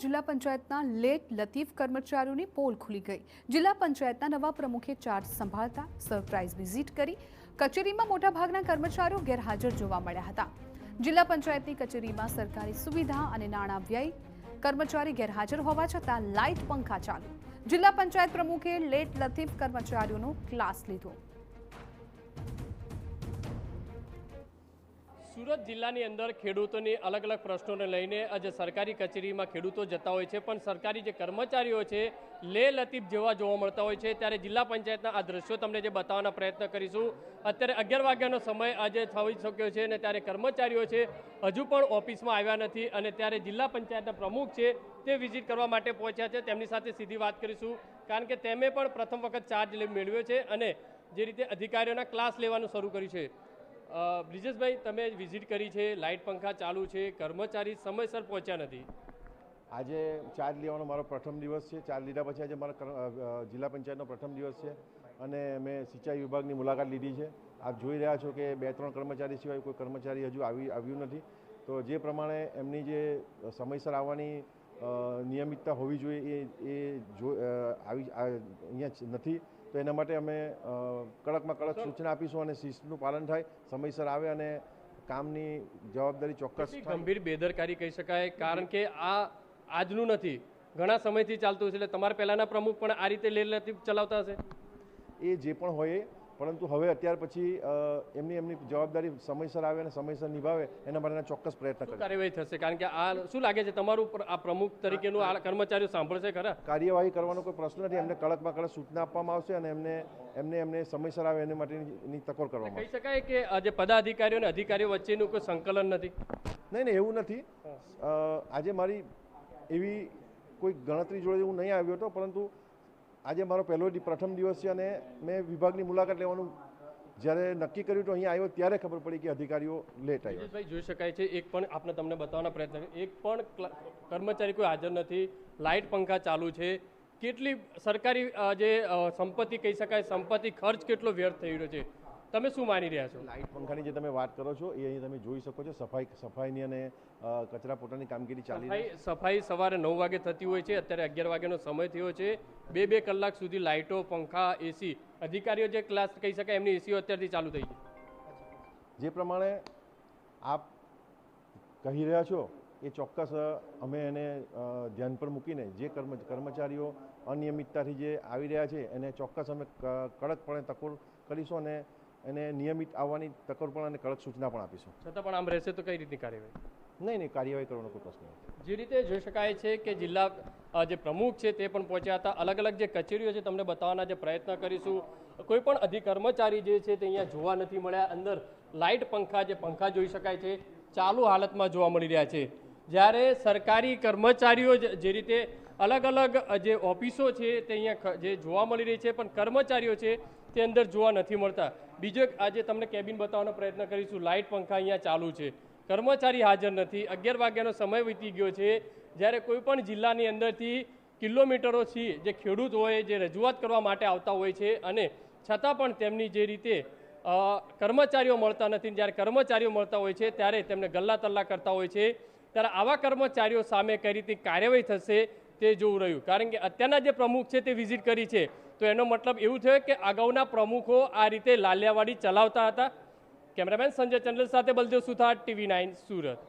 જિલ્લા પંચાયતના લેટ લતીફ કર્મચારીઓની પોલ ખુલી ગઈ। જિલ્લા પંચાયતના નવા પ્રમુખે ચાર્જ સંભાળતા સરપ્રાઇઝ વિઝિટ કરી। કચેરીમાં મોટાભાગના કર્મચારીઓ ગેરહાજર જોવા મળ્યા હતા। જિલ્લા પંચાયતની કચેરીમાં સરકારી સુવિધા અને નાણાં વ્યય કર્મચારી ગેરહાજર હોવા છતાં લાઇટ પંખા ચાલુ। જિલ્લા પંચાયત પ્રમુખે લેટ લતીફ કર્મચારીઓનો ક્લાસ લીધો। सूरत जिल्लाની અંદર ખેડૂતોની અલગ અલગ પ્રશ્નોને લઈને આજે સરકારી કચેરીમાં ખેડૂતો જતા હોય છે, પણ સરકારી જે કર્મચારીઓ છે લે લતીફ જેવા જોવા મળતા હોય છે। ત્યારે જિલ્લા પંચાયતના આ દ્રશ્યો તમને જે બતાવવાનો પ્રયત્ન કરીશું। અત્યારે 11 વાગ્યાનો સમય આજે થઈ શક્યો છે અને ત્યારે કર્મચારીઓ છે હજુ પણ ઓફિસમાં આવ્યા નથી અને ત્યારે જિલ્લા પંચાયતના પ્રમુખ છે તે વિઝિટ કરવા માટે પહોંચ્યા છે। તેમની સાથે સીધી વાત કરીશું, કારણ કે તેમે પણ પ્રથમ વખત ચાર્જ મેળવ્યો છે અને જે રીતે અધિકારીઓના ક્લાસ લેવાનું શરૂ કર્યું છે। બ્રિજેશભાઈ, તમે વિઝિટ કરી છે, લાઇટ પંખા ચાલુ છે, કર્મચારી સમયસર પહોંચ્યા નથી। આજે ચાર્જ લેવાનો મારો પ્રથમ દિવસ છે। ચાર્જ લીધા પછી આજે મારા જિલ્લા પંચાયતનો પ્રથમ દિવસ છે અને મેં સિંચાઈ વિભાગની મુલાકાત લીધી છે। આપ જોઈ રહ્યા છો કે 2-3 કર્મચારી સિવાય કોઈ કર્મચારી હજુ આવ્યું નથી। તો જે પ્રમાણે એમની જે સમયસર આવવાની નિયમિતતા હોવી જોઈએ અહીંયા નથી। તો એના માટે અમે કડકમાં કડક સૂચના આપીશું અને શિસ્તનું પાલન થાય, સમયસર આવે અને કામની જવાબદારી ચોક્કસ। ગંભીર બેદરકારી કહી શકાય, કારણ કે આ આજનું નથી, ઘણા સમયથી ચાલતું છે। એટલે તમારા પહેલાના પ્રમુખ પણ આ રીતે લે લતીફ ચલાવતા હશે। એ જે પણ હોય, પરંતુ હવે અત્યાર પછી એમની જવાબદારી સમયસર આવે અને સમયસર નિભાવે એના માટેના ચોક્કસ પ્રયત્ન કરે। કાર્યવાહી થશે, કારણ કે આ શું લાગે છે તમારું આ પ્રમુખ તરીકેનું આ કર્મચારીઓ સાંભળશે ખરા? કાર્યવાહી કરવાનો કોઈ પ્રશ્ન નથી। એમને કડકમાં કડક સૂચના આપવામાં આવશે અને એમને સમયસર આવે એના માટેની તકોર કરવામાં આવશે। કહી શકાય કે આજે પદાધિકારીઓ અને અધિકારીઓ વચ્ચેનું કોઈ સંકલન નથી? નહીં, એવું નથી। આજે મારી એવી કોઈ ગણતરી જોડે હું નહીં આવ્યો હતો, પરંતુ આજે મારો પ્રથમ દિવસ છે અને મેં વિભાગની મુલાકાત લેવાનું જ્યારે નક્કી કર્યું તો અહીંયા આવ્યો ત્યારે ખબર પડી કે અધિકારીઓ લેટ આવ્યા। ભાઈ, જોઈ શકાય છે એક પણ આપણે તમને બતાવવાનો પ્રયત્ન એક પણ કર્મચારી કોઈ હાજર નથી, લાઇટ પંખા ચાલુ છે। કેટલી સરકારી જે સંપત્તિ કહી શકાય, સંપત્તિ ખર્ચ કેટલો વ્યર્થ થઈ રહ્યો છે, તમે શું માની રહ્યા છો? લાઇટ પંખાની જે તમે વાત કરો છો એ અહીં તમે જોઈ શકો છો। સફાઈની અને કચરા પોતાની કામગીરી ચાલી રહી છે। સફાઈ સવારે 9 વાગે થતી હોય છે, અત્યારે 11 વાગ્યાનો સમય થયો છે। 2 કલાક સુધી લાઇટો, પંખા, એસી, અધિકારીઓ જે ક્લાસ કહી શકાય એમની એસીઓ અત્યારથી ચાલુ થઈ છે। જે પ્રમાણે આપ કહી રહ્યા છો એ ચોક્કસ અમે એને ધ્યાન પર મૂકીને જે કર્મચારીઓ અનિયમિતતાથી જે આવી રહ્યા છે એને ચોક્કસ અમે કડકપણે તકોર કરીશું અને એને નિયમિત આવવાની તકોર પણ અને કડક સૂચના પણ આપીશું। છતાં પણ આમ રહેશે તો કઈ રીતની કાર્યવાહી? નહીં, કાર્યવાહી કરવાનો કોઈ પ્રશ્ન નથી। જે રીતે જોઈ શકાય છે કે જિલ્લા જે પ્રમુખ છે તે પણ પહોંચ્યા હતા। અલગ અલગ જે કચેરીઓ છે તમને બતાવવાના જે પ્રયત્ન કરીશું। કોઈ પણ કર્મચારી જે છે તે અહીંયા જોવા નથી મળ્યા। અંદર લાઇટ પંખા, જે પંખા જોઈ શકાય છે ચાલુ હાલતમાં જોવા મળી રહ્યા છે। જ્યારે સરકારી કર્મચારીઓ જે રીતે અલગ અલગ જે ઓફિસો છે તે અહીંયા જે જોવા મળી રહી છે, પણ કર્મચારીઓ છે તે અંદર જોવા નથી મળતા। બીજો આજે તમને કેબિન બતાવવાનો પ્રયત્ન કરીશું। લાઇટ પંખા અહીંયા ચાલુ છે, કર્મચારી હાજર નથી। 11 વાગ્યાનો સમય વીતી ગયો છે, જ્યારે કોઈ પણ જિલ્લાની અંદરથી કિલોમીટરોથી જે ખેડૂત હોય જે રજૂઆત કરવા માટે આવતા હોય છે અને છતાં પણ તેમની જે રીતે કર્મચારીઓ મળતા નથી। જ્યારે કર્મચારીઓ મળતા હોય છે ત્યારે તેમને ગલ્લા તલ્લા કરતા હોય છે। ત્યારે આવા કર્મચારીઓ સામે કઈ રીતે કાર્યવાહી થશે તે જોવું રહ્યું, કારણ કે અત્યારના જે પ્રમુખ છે તે વિઝિટ કરી છે તો એનો મતલબ એવું થયો કે અગાઉના પ્રમુખો આ રીતે લાલિયાવાડી ચલાવતા હતા। કેમેરામેન સંજય ચંદ્ર સાથે બલદેવ સુથાર, TV9 સુરત।